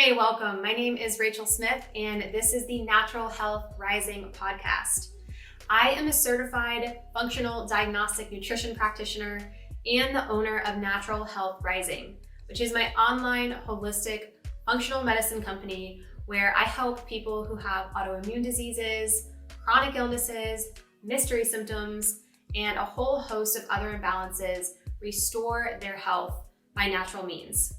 Hey, welcome. My name is Rachel Smith, and this is the Natural Health Rising podcast. I am a certified functional diagnostic nutrition practitioner and the owner of Natural Health Rising, which is my online holistic functional medicine company where I help people who have autoimmune diseases, chronic illnesses, mystery symptoms, and a whole host of other imbalances restore their health by natural means.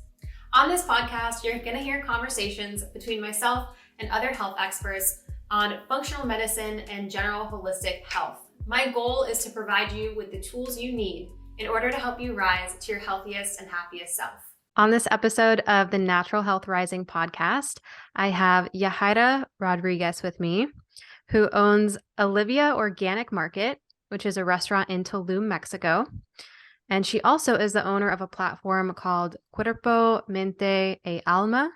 On this podcast, you're going to hear conversations between myself and other health experts on functional medicine and general holistic health. My goal is to provide you with the tools you need in order to help you rise to your healthiest and happiest self. On this episode of the Natural Health Rising podcast, I have Yajaira Rodriguez with me, who owns Olivia Organic Market, which is a restaurant in Tulum, Mexico. And she also is the owner of a platform called Cuerpo, Mente e Alma,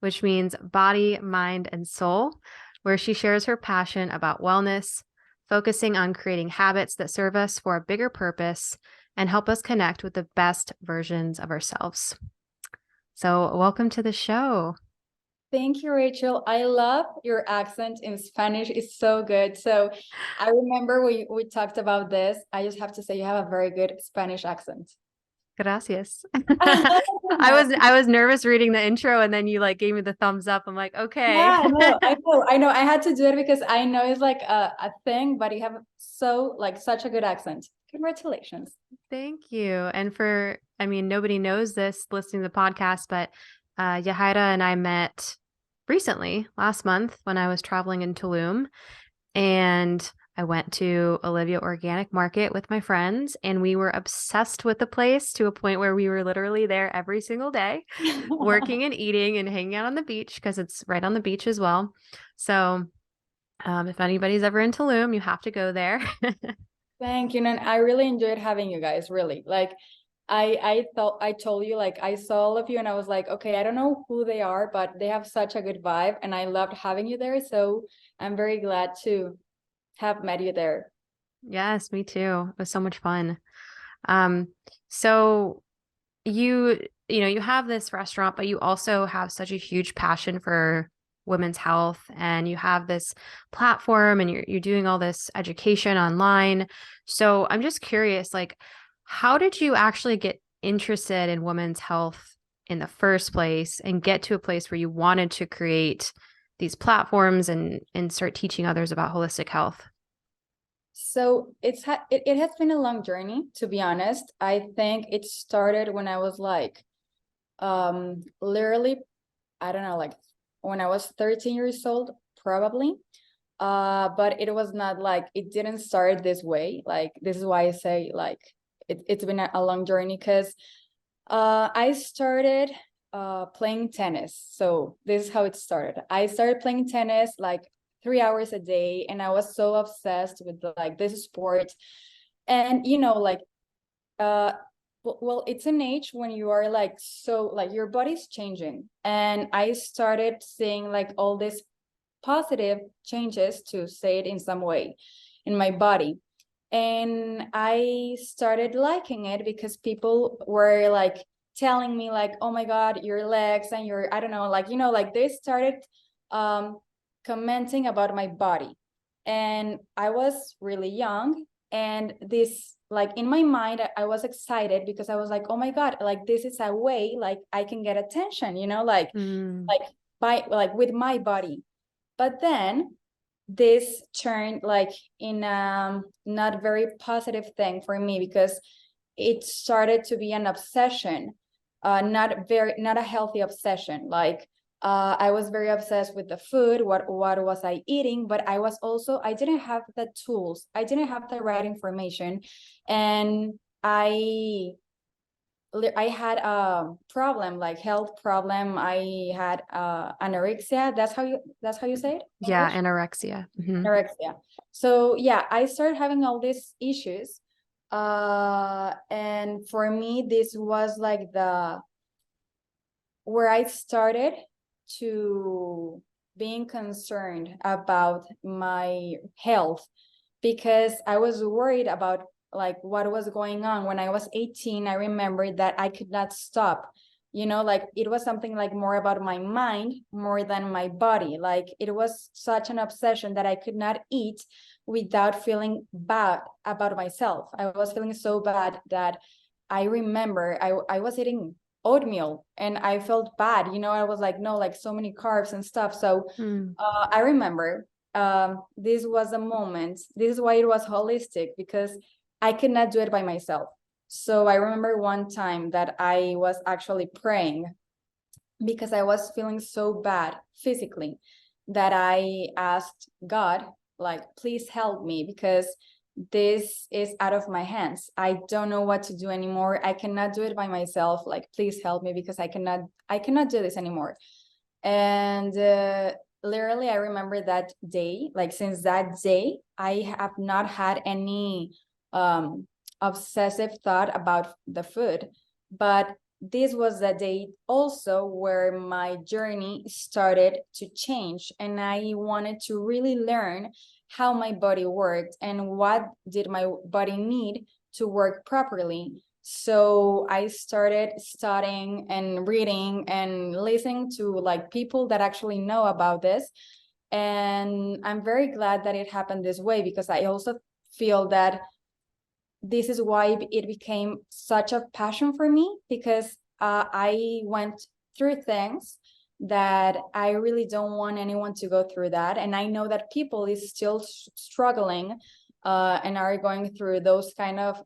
which means body, mind, and soul, where she shares her passion about wellness, focusing on creating habits that serve us for a bigger purpose and help us connect with the best versions of ourselves. So welcome to the show. Thank you, Rachel. I love your accent in Spanish. It's so good. So I remember we talked about this. I just have to say you have a very good Spanish accent. Gracias. I was nervous reading the intro and then you gave me the thumbs up. I'm like, okay. Yeah, no, I know. I had to do it because I know it's like a thing, but you have such a good accent. Congratulations. Thank you. And nobody knows this listening to the podcast, but Yajaira and I met recently last month when I was traveling in Tulum, and I went to Olivia Organic Market with my friends, and we were obsessed with the place to a point where we were literally there every single day, working and eating and hanging out on the beach because it's right on the beach as well. So if anybody's ever in Tulum, you have to go there. Thank you. And I really enjoyed having you guys, really. I told you, I saw all of you and I was like, okay, I don't know who they are, but they have such a good vibe and I loved having you there. So I'm very glad to have met you there. Yes, me too. It was so much fun. So you have this restaurant, but you also have such a huge passion for women's health, and you have this platform and you're doing all this education online. So I'm just curious, how did you actually get interested in women's health in the first place and get to a place where you wanted to create these platforms and start teaching others about holistic health? So it has been a long journey, to be honest. I think it started when I was literally, I don't know, when I was 13 years old, probably. But it was not it didn't start this way. This is why I say it's been a long journey, because I started playing tennis. So this is how it started. I started playing tennis 3 hours a day, and I was so obsessed with this sport. And well, it's an age when you are your body's changing, and I started seeing all these positive changes, to say it in some way, in my body. And I started liking it because people were telling me oh my God, your legs and your, I don't know, they started commenting about my body. And I was really young, and this in my mind, I was excited because I was like, oh my God, this is a way I can get attention, with my body. But then this turned in a not very positive thing for me, because it started to be an obsession, not a healthy obsession. I was very obsessed with the food, what was I eating, but I didn't have the tools, I didn't have the right information, and I had a problem, health problem. I had anorexia. That's how you say it? Yeah, anorexia. Mm-hmm. Anorexia. So yeah, I started having all these issues. And for me, this was where I started to being concerned about my health, because I was worried about what was going on. When I was 18, I remember that I could not stop you know, like it was something like more about my mind more than my body. Like it was such an obsession that I could not eat without feeling bad about myself. I was feeling so bad that I remember I was eating oatmeal and I felt bad, you know. I was like, no, like so many carbs and stuff. So I remember this was a moment, this is why it was holistic, because I could not do it by myself. So I remember one time that I was actually praying because I was feeling so bad physically that I asked God, like, please help me, because this is out of my hands. I don't know what to do anymore. I cannot do it by myself. Like, please help me, because I cannot do this anymore. And literally, I remember that day, like since that day, I have not had any obsessive thought about the food. But this was the day also where my journey started to change, and I wanted to really learn how my body worked and what did my body need to work properly. So I started studying and reading and listening to like people that actually know about this. And I'm very glad that it happened this way, because I also feel that this is why it became such a passion for me, because I went through things that I really don't want anyone to go through that. And I know that people is still struggling and are going through those kind of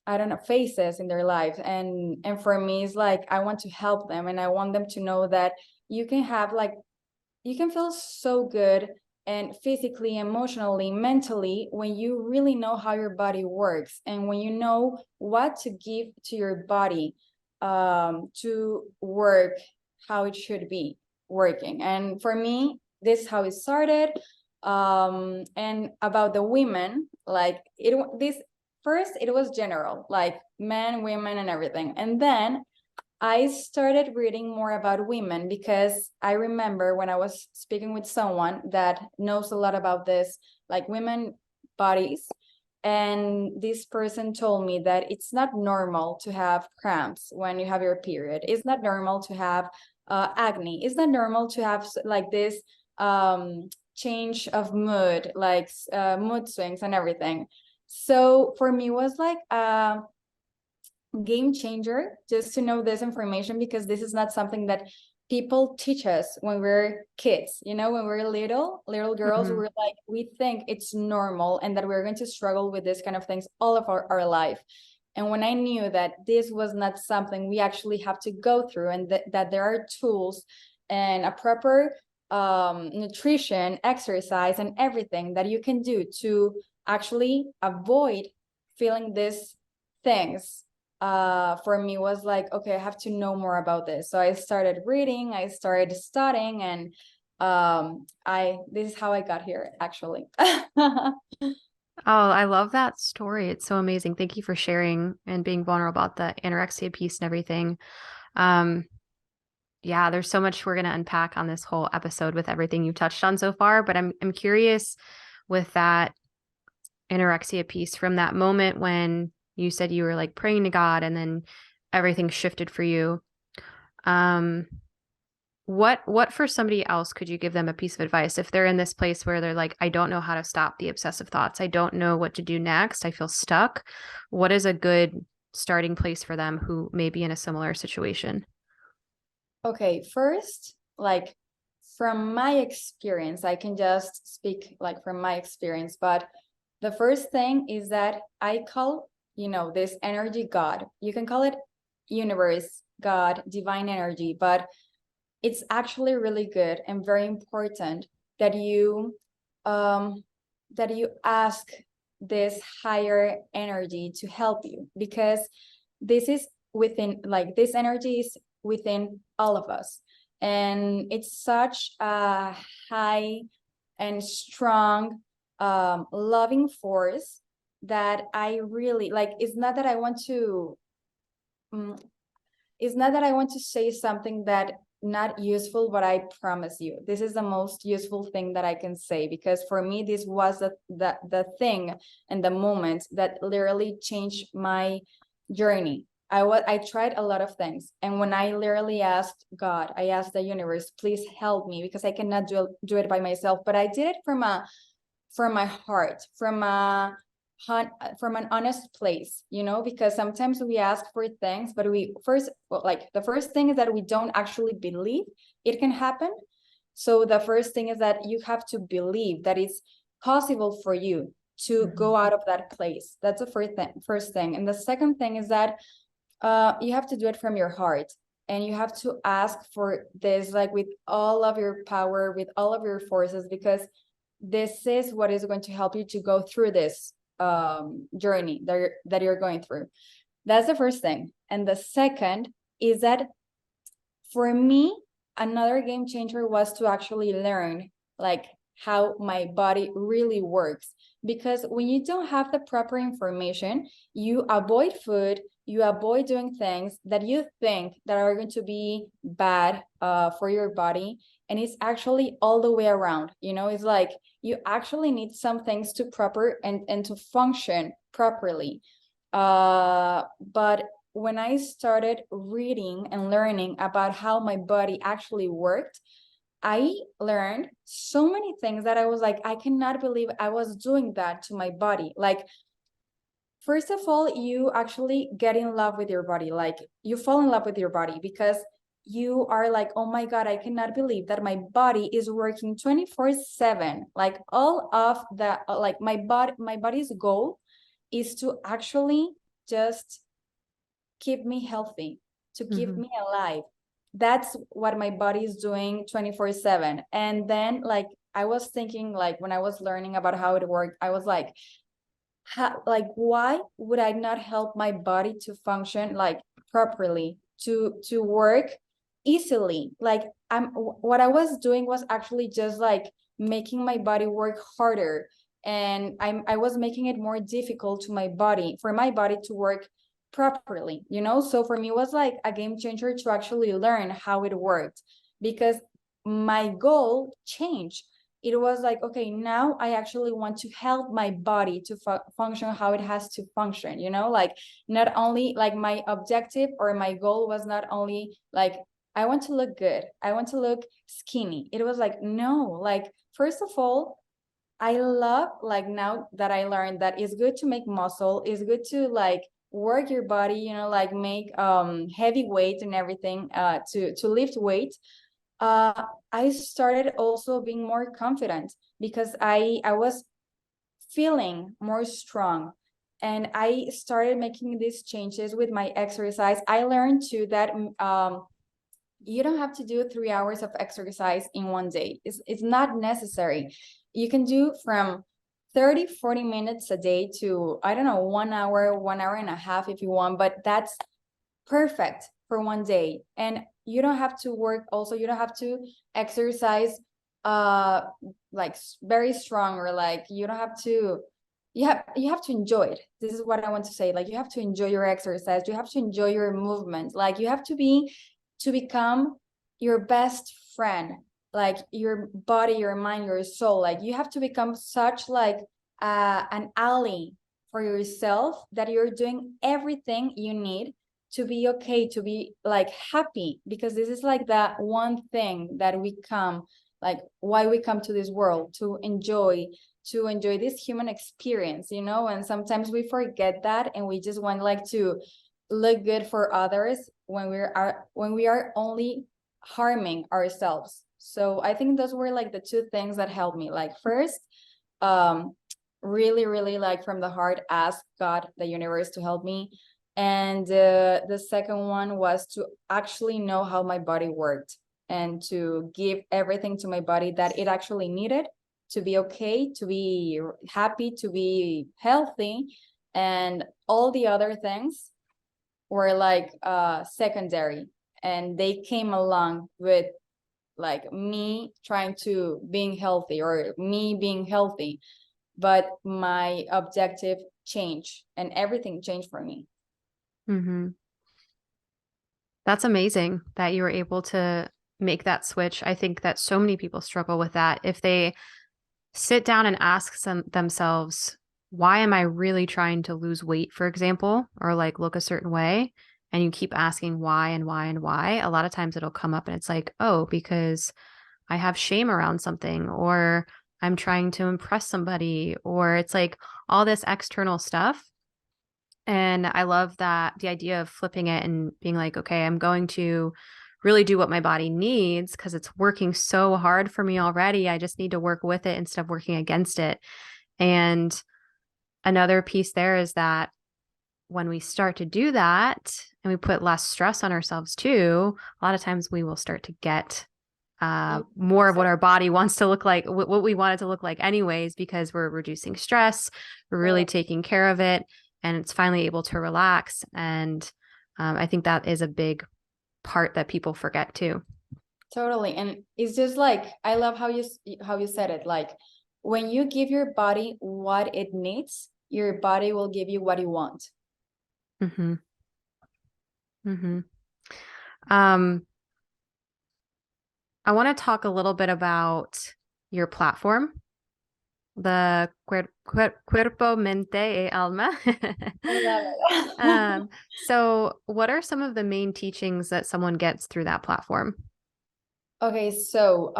I don't know, phases in their lives. And for me, it's like I want to help them, and I want them to know that you can have like, you can feel so good, and physically, emotionally, mentally, when you really know how your body works, and when you know what to give to your body to work how it should be working. And for me, this is how it started. And about the women, like this first, it was general, like men, women, and everything. And then I started reading more about women, because I remember when I was speaking with someone that knows a lot about this, like women bodies. And this person told me that it's not normal to have cramps when you have your period. It's not normal to have acne. It's not normal to have like this change of mood, like mood swings and everything. So for me, it was like game changer just to know this information, because this is not something that people teach us when we're kids. You know, when we're little girls, we're like, we think it's normal and that we're going to struggle with this kind of things all of our life. And when I knew that this was not something we actually have to go through, and that there are tools and a proper nutrition, exercise, and everything that you can do to actually avoid feeling these things, for me was like, okay, I have to know more about this. So I started reading, I started studying, and this is how I got here, actually. Oh, I love that story. It's so amazing. Thank you for sharing and being vulnerable about the anorexia piece and everything. Yeah, there's so much we're going to unpack on this whole episode with everything you touched on so far, but I'm curious with that anorexia piece, from that moment when you said you were like praying to God and then everything shifted for you. What for somebody else could you give them a piece of advice if they're in this place where they're like, I don't know how to stop the obsessive thoughts. I don't know what to do next. I feel stuck. What is a good starting place for them who may be in a similar situation? Okay, first, like from my experience, I can just speak like from my experience, but the first thing is that I call, you know, this energy God. You can call it universe, God, divine energy, but it's actually really good and very important that you ask this higher energy to help you, because this is within, like this energy is within all of us, and it's such a high and strong loving force that I really like. It's not that I want to say something that not useful, but I promise you, this is the most useful thing that I can say, because for me, this was the thing and the moment that literally changed my journey. I tried a lot of things. And when I literally asked God, I asked the universe, please help me, because I cannot do it by myself. But I did it from my heart, from an honest place, because sometimes we ask for things, but the first thing is that we don't actually believe it can happen. So the first thing is that you have to believe that it's possible for you to go out of that place. That's the first thing. And the second thing is that you have to do it from your heart, and you have to ask for this, like, with all of your power, with all of your forces, because this is what is going to help you to go through this journey that you're going through. That's the first thing. And the second is that for me, another game changer was to actually learn, like, how my body really works. Because when you don't have the proper information, you avoid food, you avoid doing things that you think that are going to be bad for your body. And it's actually all the way around. It's like you actually need some things to proper and to function properly. But when I started reading and learning about how my body actually worked, I learned so many things that I was like, I cannot believe I was doing that to my body. Like, first of all, you actually get in love with your body. Like, you fall in love with your body because you are like, oh my God, I cannot believe that my body is working 24/7. Like, all of the, like, my body's goal is to actually just keep me healthy, to keep me alive. That's what my body is doing 24/7. And then, like, I was thinking, like, when I was learning about how it worked, I was like, why would I not help my body to function, like, properly, to work easily? Like, what I was doing was actually just like making my body work harder, and I was making it more difficult for my body to work properly, So for me, it was like a game changer to actually learn how it worked, because my goal changed. It was like, okay, now I actually want to help my body to function how it has to function, like, not only, like, my objective or my goal was not only like, I want to look good, I want to look skinny. It was like, no, like, first of all, I love, like, now that I learned that it's good to make muscle, it's good to, like, work your body, like, make heavy weight and everything, to lift weight. I started also being more confident, because I was feeling more strong, and I started making these changes with my exercise. I learned too that you don't have to do 3 hours of exercise in one day. It's not necessary. You can do from 30-40 minutes a day to, I don't know, 1 hour, 1 hour and a half if you want, but that's perfect for one day. And you don't have to work, also, you don't have to exercise like very strong, or like, you don't have to, you have to enjoy it. This is what I want to say. Like, you have to enjoy your exercise, you have to enjoy your movement, like, you have to become your best friend, like, your body, your mind, your soul. Like, you have to become such, like, an ally for yourself, that you're doing everything you need to be okay, to be, like, happy, because this is like that one thing that we come, like, why we come to this world, to enjoy this human experience, and sometimes we forget that, and we just want, like, to look good for others when we are only harming ourselves. So I think those were, like, the two things that helped me. Like, first, really, really, like, from the heart, ask God, the universe, to help me. And the second one was to actually know how my body worked, and to give everything to my body that it actually needed to be okay, to be happy, to be healthy. And all the other things were, like, secondary, and they came along with, like, me trying to being healthy, or me being healthy. But my objective changed, and everything changed for me. That's amazing that you were able to make that switch. I think that so many people struggle with that. If they sit down and ask themselves, why am I really trying to lose weight, for example, or, like, look a certain way? and you keep asking why and why and why, a lot of times it'll come up and it's like, oh, because I have shame around something, or I'm trying to impress somebody, or it's like all this external stuff. And I love that the idea of flipping it and being like, okay, I'm going to really do what my body needs because it's working so hard for me already. I just need to work with it instead of working against it. And another piece there is that when we start to do that and we put less stress on ourselves too, a lot of times we will start to get more of what our body wants to look like, what we want it to look like anyways, because we're reducing stress, we're really taking care of it, and it's finally able to relax. And I think that is a big part that people forget too. Totally. And it's just like, I love how you said it. Like, when you give your body what it needs, your body will give you what you want. Mm-hmm. Mm-hmm. I want to talk a little bit about your platform, the Cuerpo, Mente y Alma. I love it. So what are some of the main teachings that someone gets through that platform? Okay, so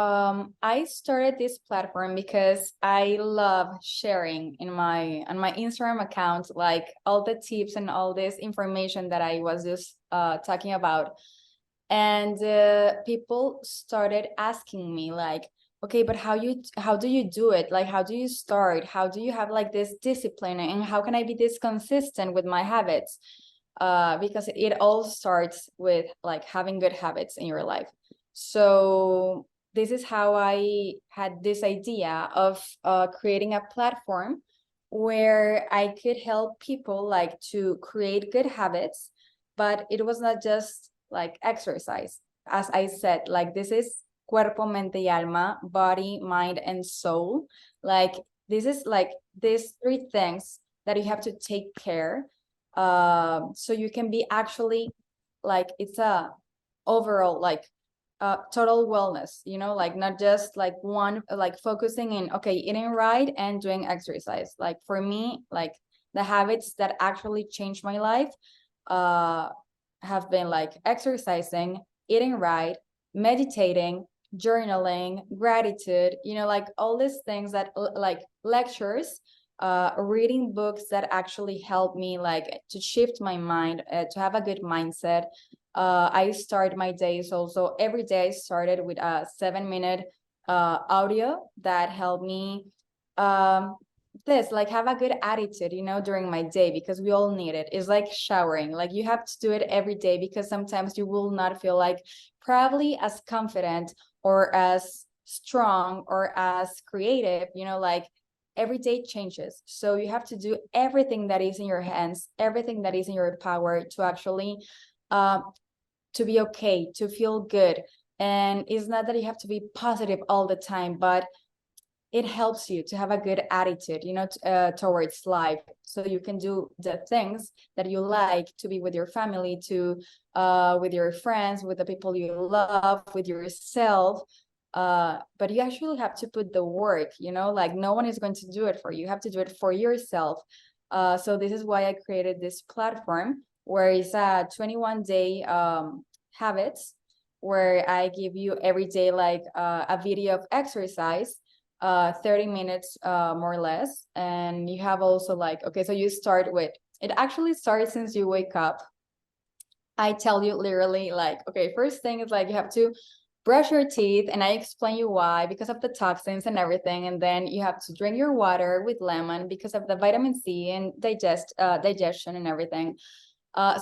I started this platform because I love sharing on my Instagram account, like all the tips and all this information that I was just talking about. And people started asking me like, okay, but how do you do it? Like, how do you start? How do you have like this discipline? And how can I be this consistent with my habits? Because it all starts with like having good habits in your life. So this is how I had this idea of creating a platform where I could help people like to create good habits, but it was not just like exercise. As I said, like this is cuerpo, mente y alma, body, mind, and soul. Like this is like these three things that you have to take care, so you can be actually like, it's a overall like total wellness, you know, like not just like one, like focusing in, okay, eating right and doing exercise. Like for me, like the habits that actually changed my life have been like exercising, eating right, meditating, journaling, gratitude, you know, like all these things that like lectures, reading books that actually help me like to shift my mind, to have a good mindset. I start my days also, every day I started with a 7-minute audio that helped me this like have a good attitude, you know, during my day, because we all need it. It's like showering, like you have to do it every day, because sometimes you will not feel like probably as confident or as strong or as creative, you know, like every day changes. So you have to do everything that is in your hands, everything that is in your power to actually to be okay, to feel good. And it's not that you have to be positive all the time, but it helps you to have a good attitude, you know, towards life, so you can do the things that you like, to be with your family, to with your friends, with the people you love, with yourself. But you actually have to put the work, you know, like no one is going to do it for you. You have to do it for yourself. So this is why I created this platform, where it's a 21-day habits, where I give you every day like a video of exercise, 30 minutes more or less. And you have also like, okay, so you start with, it actually starts since you wake up. I tell you literally like, okay, first thing is like you have to brush your teeth, and I explain you why, because of the toxins and everything. And then you have to drink your water with lemon because of the vitamin C and digestion and everything.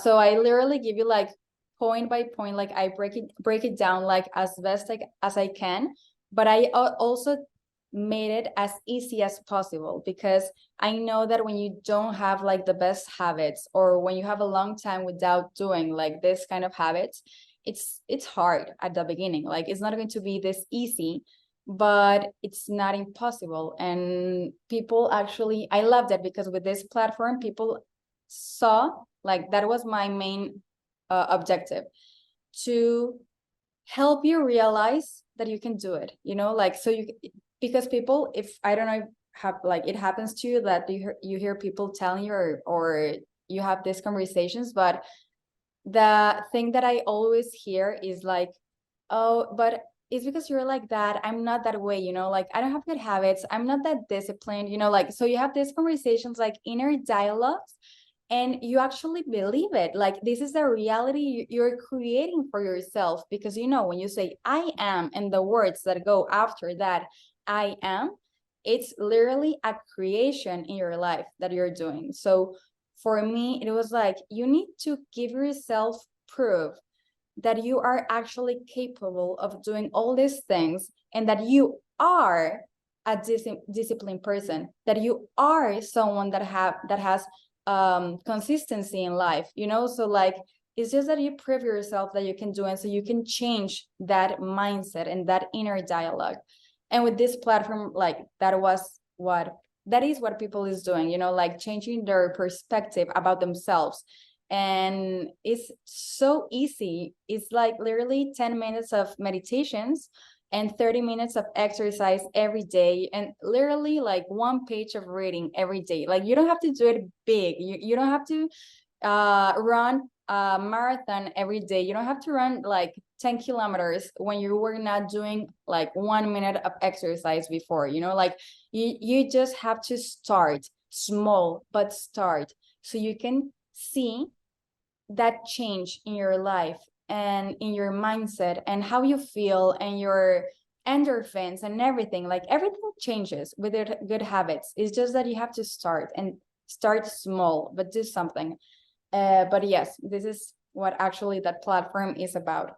So I literally give you like point by point, like I break it down like as best as I can. But I also made it as easy as possible, because I know that when you don't have like the best habits, or when you have a long time without doing like this kind of habits, it's hard at the beginning. Like it's not going to be this easy, but it's not impossible. And people actually, I love that, because with this platform, people saw like that was my main objective, to help you realize that you can do it, you know, like, so you, because people, if I don't know if have like it happens to you that you hear people telling you, or you have these conversations, but the thing that I always hear is like, oh, but it's because you're like that. I'm not that way, you know, like I don't have good habits. I'm not that disciplined, you know, like, so you have these conversations, like inner dialogues, and you actually believe it. Like, this is the reality you're creating for yourself, because, you know, when you say I am, and the words that go after that, I am, it's literally a creation in your life that you're doing. So for me, it was like, you need to give yourself proof that you are actually capable of doing all these things, and that you are a disciplined person, that you are someone that has consistency in life, you know. So like, it's just that you prove yourself that you can do it, so you can change that mindset and that inner dialogue. And with this platform, like, that is what people is doing, you know, like changing their perspective about themselves. And it's so easy. It's like literally 10 minutes of meditations and 30 minutes of exercise every day, and literally like 1 page of reading every day. Like, you don't have to do it big. You don't have to run a marathon every day. You don't have to run like 10 kilometers when you were not doing like 1 minute of exercise before, you know. Like, you just have to start small, but start, so you can see that change in your life and in your mindset and how you feel and your endorphins and everything. Like, everything changes with your good habits. It's just that you have to start, and start small, but do something. But yes, this is what actually that platform is about.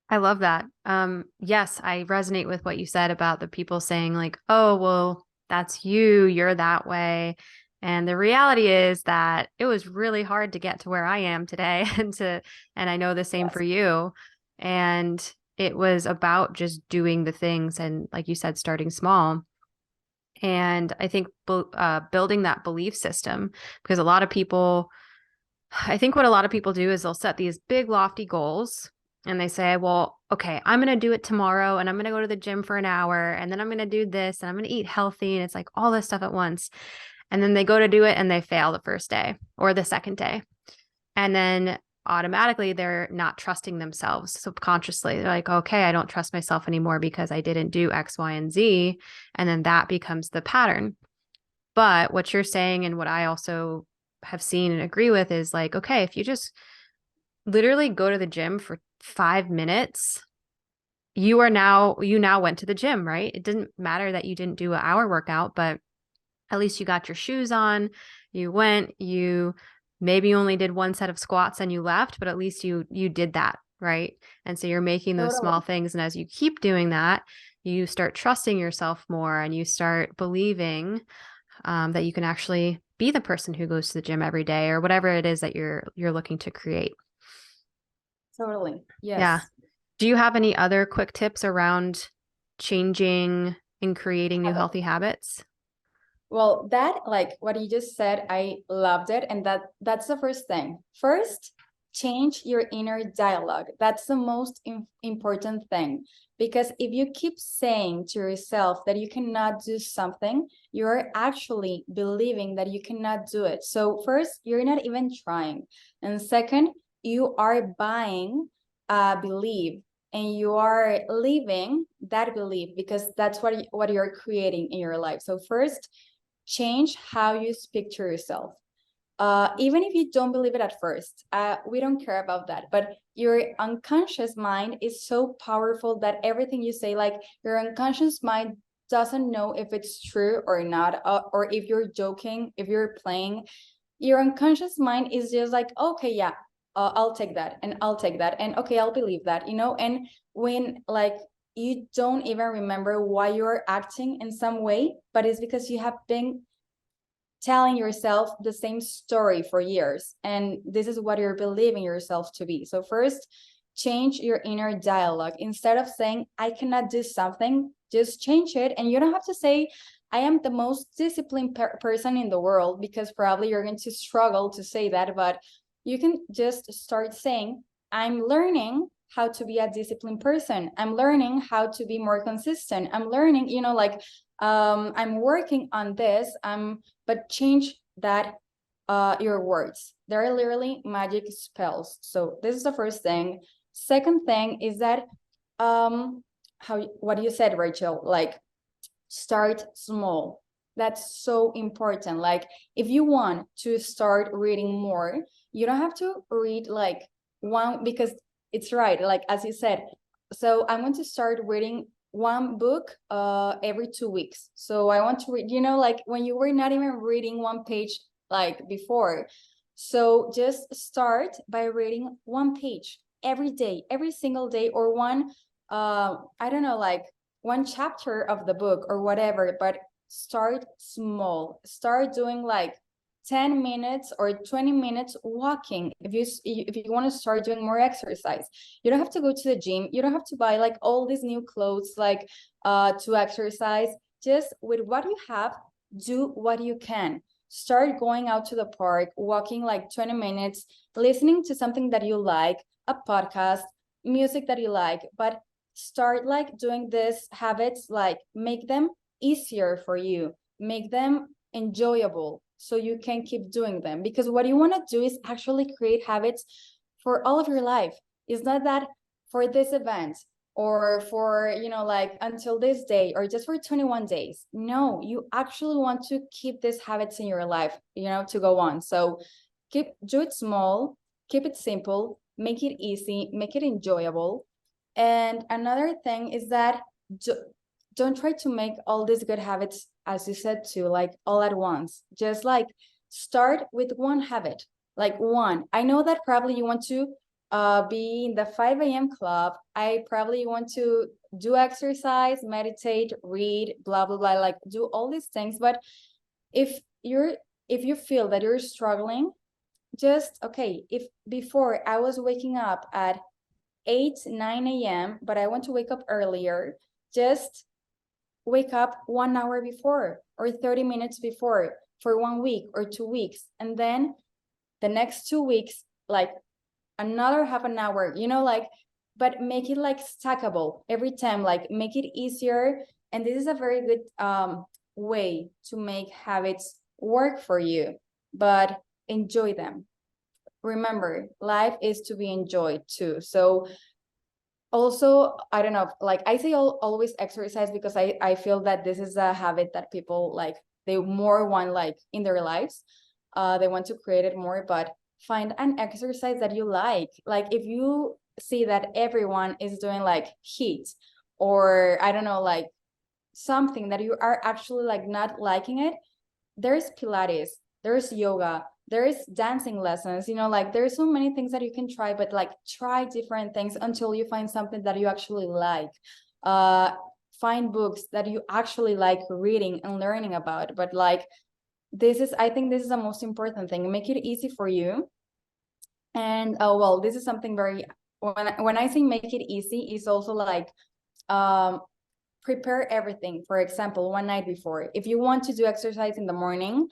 I love that. Yes, I resonate with what you said about the people saying like, oh, well, that's you, you're that way. And the reality is that it was really hard to get to where I am today and I know the same Yes. for you. And it was about just doing the things and, like you said, starting small. And I think building that belief system, because I think what a lot of people do is they'll set these big lofty goals and they say, well, okay, I'm going to do it tomorrow and I'm going to go to the gym for an hour and then I'm going to do this and I'm going to eat healthy. And it's like all this stuff at once. And then they go to do it and they fail the first day or the second day. And then automatically they're not trusting themselves subconsciously. They're like, okay, I don't trust myself anymore because I didn't do X, Y, and Z. And then that becomes the pattern. But what you're saying and what I also have seen and agree with is like, okay, if you just literally go to the gym for 5 minutes, you now went to the gym, right? It didn't matter that you didn't do an hour workout, but at least you got your shoes on, you went, you maybe only did one set of squats and you left, but at least you did that, right? And so you're making those small things. And as you keep doing that, you start trusting yourself more and you start believing that you can actually be the person who goes to the gym every day or whatever it is that you're looking to create. Totally. Yes. Yeah. Do you have any other quick tips around changing and creating new healthy habits? Well, that, like what you just said, I loved it. And that's the first thing. First, change your inner dialogue. That's the most important thing. Because if you keep saying to yourself that you cannot do something, you're actually believing that you cannot do it. So first, you're not even trying. And second, you are buying a belief and you are living that belief, because that's what you're creating in your life. So first, change how you speak to yourself. Even if you don't believe it at first, we don't care about that. But your unconscious mind is so powerful that everything you say, like your unconscious mind doesn't know if it's true or not, or if you're joking, if you're playing. Your unconscious mind is just like, okay, yeah, I'll take that and I'll take that. And okay, I'll believe that, you know? And when like you don't even remember why you're acting in some way, but it's because you have been telling yourself the same story for years. And this is what you're believing yourself to be. So first, change your inner dialogue. Instead of saying, I cannot do something, just change it. And you don't have to say, I am the most disciplined person in the world, because probably you're going to struggle to say that. But you can just start saying, I'm learning how to be a disciplined person. I'm learning how to be more consistent. I'm learning, you know, like I'm working on this. But change that your words. They're literally magic spells. So this is the first thing. Second thing is that what you said, Rachel, like start small. That's so important. Like if you want to start reading more, you don't have to read like one, because it's right, like as you said. So I'm going to start reading one book every 2 weeks. So I want to read, like when you were not even reading one page like before. So just start by reading one page every day, every single day, or one I don't know, like one chapter of the book or whatever, but start small. Start doing like 10 minutes or 20 minutes walking. If you want to start doing more exercise, you don't have to go to the gym. You don't have to buy like all these new clothes like to exercise. Just with what you have, do what you can. Start going out to the park, walking like 20 minutes, listening to something that you like, a podcast, music that you like, but start like doing these habits, like make them easier for you, make them enjoyable so you can keep doing them. Because what you want to do is actually create habits for all of your life. It's not that for this event or for, like until this day or just for 21 days. No, you actually want to keep these habits in your life, to go on. So do it small, keep it simple, make it easy, make it enjoyable. And another thing is that don't try to make all these good habits, as you said, too, like all at once. Just like start with one habit, like one. I know that probably you want to be in the 5 a.m. club. I probably want to do exercise, meditate, read, blah, blah, blah, like do all these things. But if you feel that you're struggling, just, okay, if before I was waking up at 9 a.m., but I want to wake up earlier, just wake up 1 hour before or 30 minutes before for 1 week or 2 weeks. And then the next 2 weeks, like another half an hour, like, but make it like stackable every time, like make it easier. And this is a very good way to make habits work for you, but enjoy them. Remember, life is to be enjoyed too. So also, I don't know, like I say always exercise, because I feel that this is a habit that people like, they more want like in their lives. They want to create it more, but find an exercise that you like. Like if you see that everyone is doing like HIIT, or I don't know, like something that you are actually like not liking it, there's Pilates, there's yoga, there's dancing lessons, like there's so many things that you can try, but like try different things until you find something that you actually like. Find books that you actually like reading and learning about. But like I think this is the most important thing. Make it easy for you. And well, this is something very, when I say make it easy, it's also like prepare everything. For example, one night before, if you want to do exercise in the morning,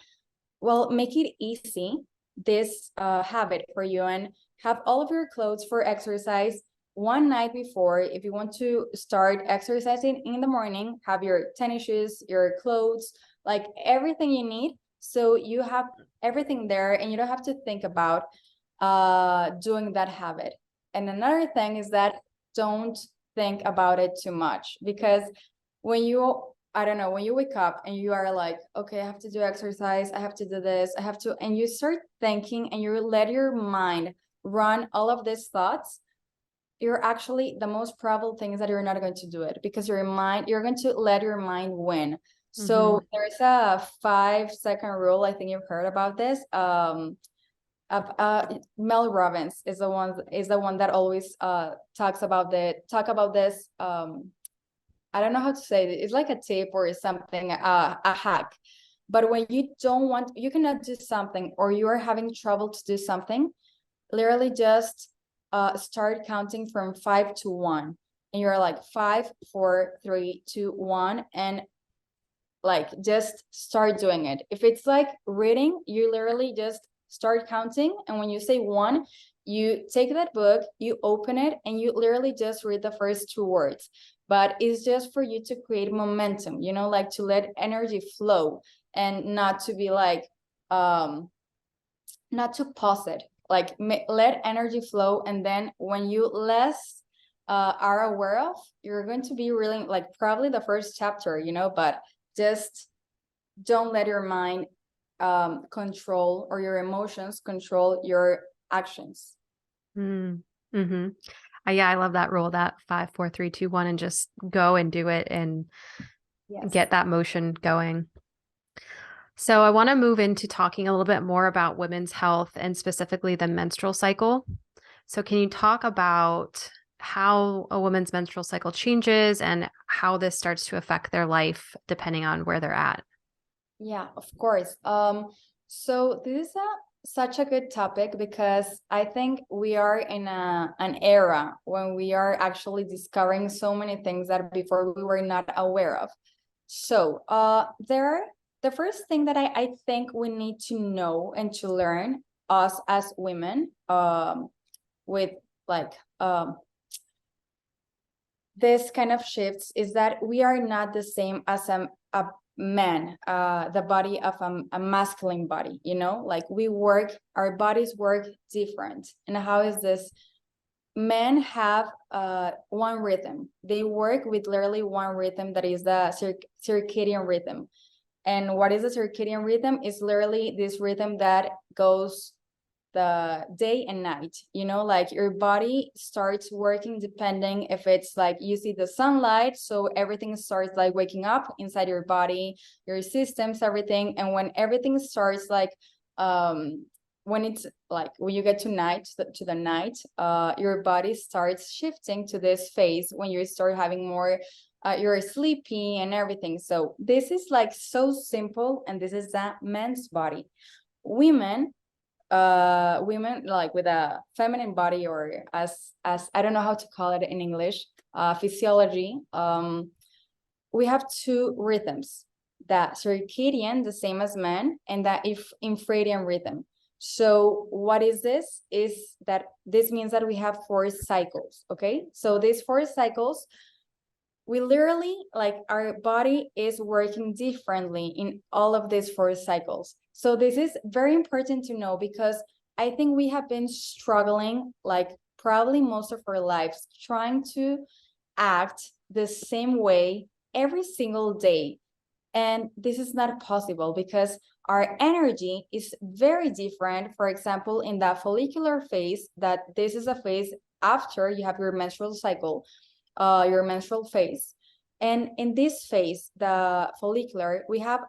well, make it easy, this habit for you, and have all of your clothes for exercise one night before. If you want to start exercising in the morning, have your tennis shoes, your clothes, like everything you need. So you have everything there and you don't have to think about doing that habit. And another thing is that don't think about it too much, because when you wake up and you are like, okay, I have to do exercise, I have to do this, I have to, and you start thinking and you let your mind run all of these thoughts, you're actually, the most probable thing is that you're not going to do it, because you're going to let your mind win. So there's a 5-second rule. I think you've heard about this. Mel Robbins is the one that always talk about this. I don't know how to say it. It's like a tip or something, a hack. But when you cannot do something, or you are having trouble to do something, literally just start counting from 5 to 1. And you're like 5, 4, 3, 2, 1. And like, just start doing it. If it's like reading, you literally just start counting. And when you say 1, you take that book, you open it, and you literally just read the first 2 words. But it's just for you to create momentum, like to let energy flow, and not to be like not to pause it, like let energy flow. And then when you less are aware of, you're going to be really like probably the first chapter, you know, but just don't let your mind control, or your emotions control your actions. Mm-hmm. Yeah, I love that rule, that 5, 4, 3, 2, 1, and just go and do it and get that motion going. So I want to move into talking a little bit more about women's health and specifically the menstrual cycle. So can you talk about how a woman's menstrual cycle changes and how this starts to affect their life depending on where they're at? Yeah, of course. So this is such a good topic, because I think we are in an era when we are actually discovering so many things that before we were not aware of. So the first thing that I think we need to know and to learn, us as women, with like this kind of shifts, is that we are not the same as a man, the body of a masculine body, you know, like our bodies work different. And how is this? Men have one rhythm. They work with literally one rhythm, that is the circadian rhythm. And what is the circadian rhythm? Is literally this rhythm that goes the day and night, you know, like your body starts working depending if it's like you see the sunlight, so everything starts like waking up inside your body, your systems, everything. And when everything starts like when it's like when you get to the night, your body starts shifting to this phase when you start having more you're sleepy and everything. So this is like so simple, and this is that man's body. Women like with a feminine body, or as I don't know how to call it in English, physiology, we have two rhythms, that circadian, the same as men, and that infradian rhythm. So what is this? Is that this means that we have 4 cycles, okay? So these 4 cycles, we literally, like, our body is working differently in all of these 4 cycles. So this is very important to know, because I think we have been struggling, like probably most of our lives, trying to act the same way every single day. And this is not possible, because our energy is very different. For example, in that follicular phase, that this is a phase after you have your menstrual cycle, your menstrual phase. And in this phase, the follicular, we have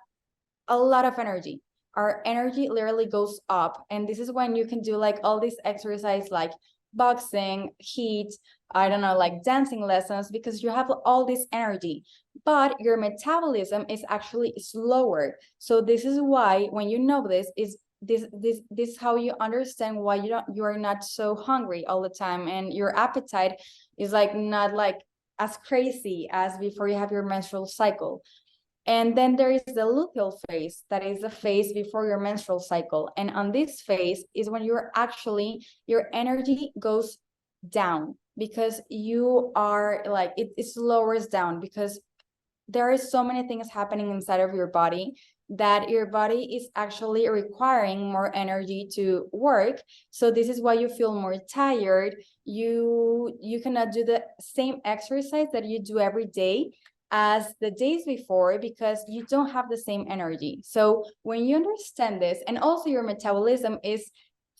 a lot of energy. Our energy literally goes up. And this is when you can do like all this exercise, like boxing, heat, I don't know, like dancing lessons, because you have all this energy, but your metabolism is actually slower. So this is why, when you know this, is this how you understand why you are not so hungry all the time, and your appetite is like not like as crazy as before you have your menstrual cycle. And then there is the luteal phase, that is the phase before your menstrual cycle. And on this phase is when your energy goes down, because you are like, it lowers down, because there is so many things happening inside of your body, that your body is actually requiring more energy to work. So this is why you feel more tired. You cannot do the same exercise that you do every day as the days before, because you don't have the same energy. So when you understand this, and also your metabolism is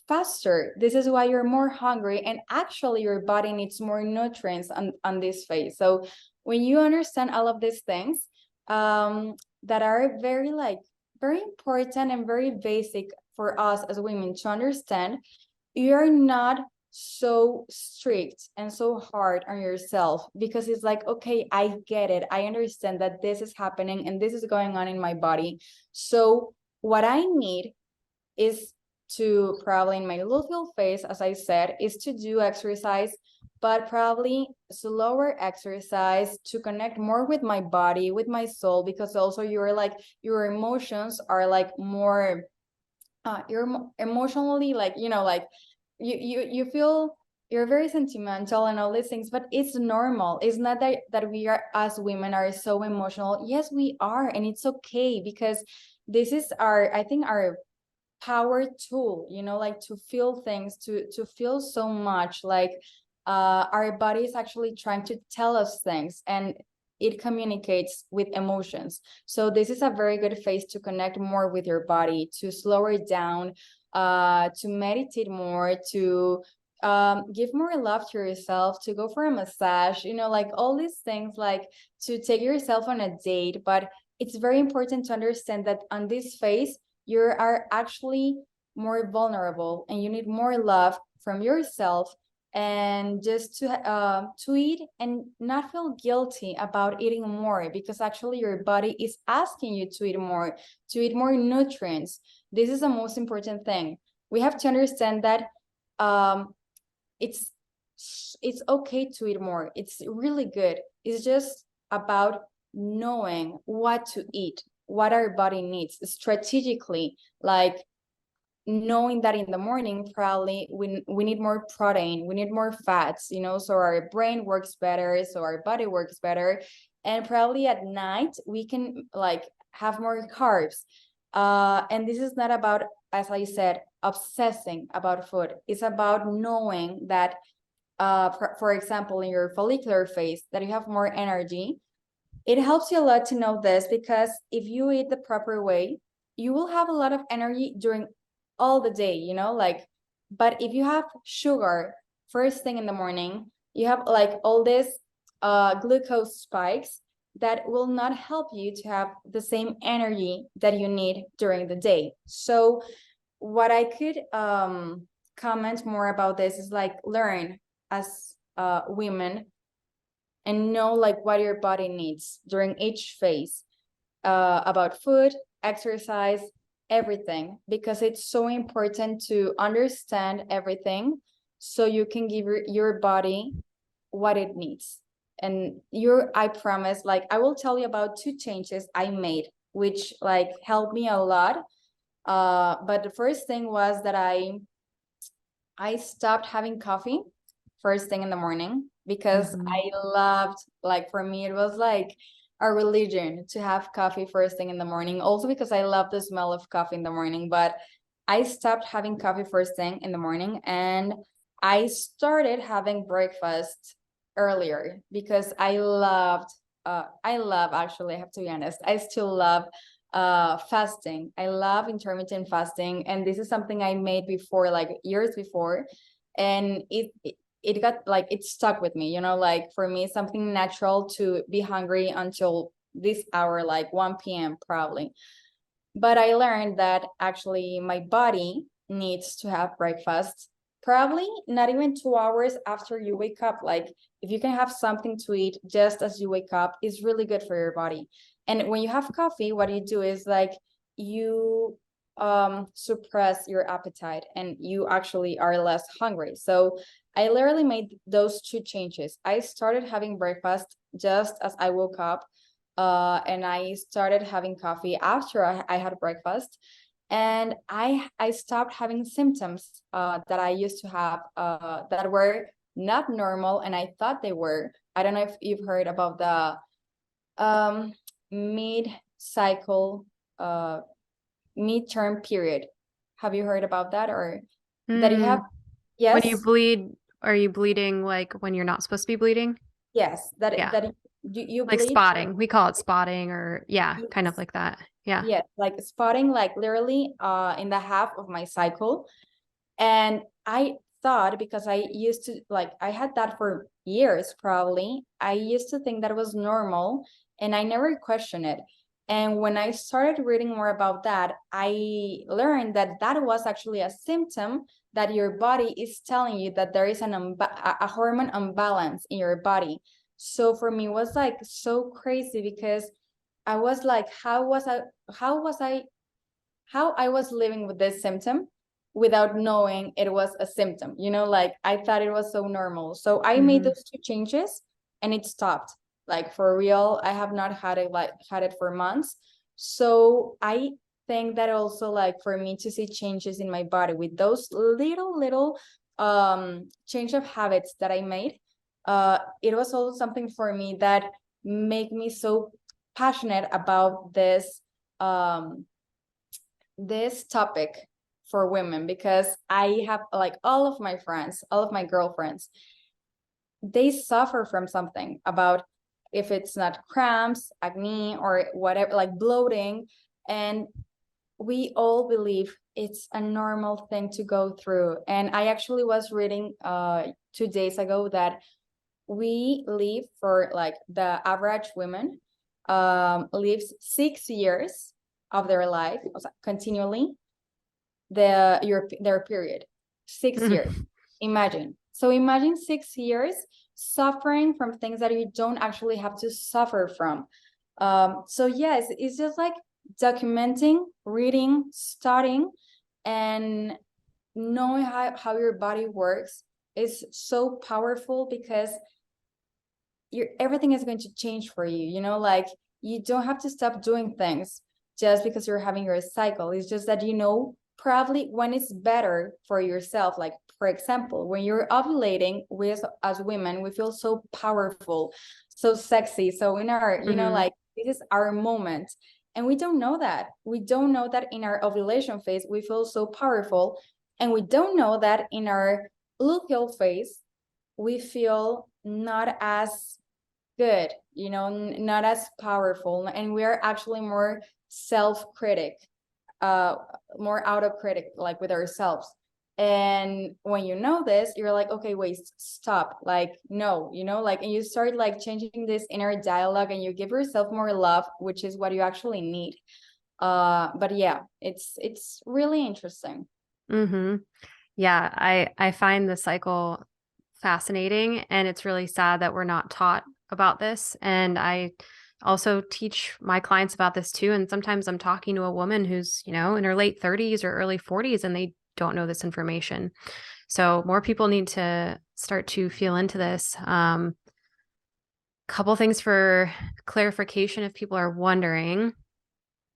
faster, this is why you're more hungry, and actually your body needs more nutrients on this phase. So when you understand all of these things, that are very important and very basic for us as women to understand, you're not so strict and so hard on yourself, because it's like, okay, I get it, I understand that this is happening and this is going on in my body. So what I need is to, probably in my luteal phase, as I said, is to do exercise, but probably slower exercise, to connect more with my body, with my soul, because also your emotions are like more you're emotionally, like, you know, like you feel you're very sentimental and all these things, but it's normal. It's not that we are, as women, are so emotional. Yes, we are, and it's okay, because this is I think our power tool, you know, like to feel things, to feel so much, like our body is actually trying to tell us things, and it communicates with emotions. So this is a very good phase to connect more with your body, to slow it down, to meditate more, to give more love to yourself, to go for a massage, you know, like all these things, like to take yourself on a date. But it's very important to understand that on this phase, you are actually more vulnerable and you need more love from yourself, and just to eat and not feel guilty about eating more, because actually your body is asking you to eat more nutrients. This is the most important thing. We have to understand that it's okay to eat more. It's really good. It's just about knowing what to eat, what our body needs strategically, like knowing that in the morning probably we need more protein, we need more fats, you know, so our brain works better, so our body works better. And probably at night we can like have more carbs. And this is not about, as I said, obsessing about food. It's about knowing that for example, in your follicular phase, that you have more energy. It helps you a lot to know this, because if you eat the proper way, you will have a lot of energy during all the day, you know, like, but if you have sugar first thing in the morning, you have like all this glucose spikes that will not help you to have the same energy that you need during the day. So what I could comment more about this is like learn as women and know like what your body needs during each phase, about food, exercise, everything, because it's so important to understand everything so you can give your body what it needs. And I promise, like I will tell you about 2 changes I made which like helped me a lot. But the first thing was that I stopped having coffee first thing in the morning, because I loved, like for me it was like a religion to have coffee first thing in the morning, also because I love the smell of coffee in the morning. But I stopped having coffee first thing in the morning, and I started having breakfast earlier, because I love actually, I have to be honest, I still love fasting. I love intermittent fasting, and this is something I made before, like years before, and it got like, it stuck with me, you know, like for me something natural to be hungry until this hour, like 1 p.m. probably. But I learned that actually my body needs to have breakfast probably not even 2 hours after you wake up. Like if you can have something to eat just as you wake up, is really good for your body. And when you have coffee, what you do is like you suppress your appetite and you actually are less hungry. So I literally made those 2 changes. I started having breakfast just as I woke up, and I started having coffee after I had breakfast. And I stopped having symptoms that I used to have that were not normal, and I thought they were. I don't know if you've heard about the mid-cycle midterm period. Have you heard about that, or that you have? Yes. When you bleed, are you bleeding like when you're not supposed to be bleeding? Yes, that Yeah. that you Like bleed. spotting. We call it spotting, or yeah, Yes. kind of like that. Yeah. Yes, like spotting, like literally in the half of my cycle. And I thought, because I used to, like, I had that for years probably, I used to think that was normal, and I never questioned it. And when I started reading more about that, I learned that that was actually a symptom that your body is telling you that there is a hormone imbalance in your body. So for me, it was like so crazy, because I was like, how I was living with this symptom without knowing it was a symptom, you know, like I thought it was so normal. So I made those 2 changes and it stopped. Like for real, I have not had it for months. So I think that also, like for me to see changes in my body with those little change of habits that I made, it was also something for me that made me so passionate about this topic, for women, because I have like all of my friends, all of my girlfriends, they suffer from something, about if it's not cramps, acne, or whatever, like bloating. And we all believe it's a normal thing to go through. And I actually was reading 2 days ago that we live, for like the average woman lives 6 years of their life continually their period. 6 years. Imagine. So imagine 6 years suffering from things that you don't actually have to suffer from. So yes, it's just like documenting, reading, studying, and knowing how your body works is so powerful, because everything is going to change for you, you know, like you don't have to stop doing things just because you're having your cycle. It's just that, you know, probably when it's better for yourself. Like, for example, when you're ovulating, as women, we feel so powerful, so sexy. So in our, you know, like this is our moment. And we don't know that. We don't know that in our ovulation phase, we feel so powerful. And we don't know that in our luteal phase, we feel not as good, you know, not as powerful. And we are actually more self-critic, more autocritic, like with ourselves. And when you know this, you're like, okay, wait, stop. Like, no, you know, like, and you start like changing this inner dialogue, and you give yourself more love, which is what you actually need. But yeah, it's really interesting. Yeah, I find the cycle fascinating, and it's really sad that we're not taught about this. And I also teach my clients about this too. And sometimes I'm talking to a woman who's, you know, in her late 30s or early 40s, and they don't know this information. So more people need to start to feel into this. Couple things for clarification if people are wondering.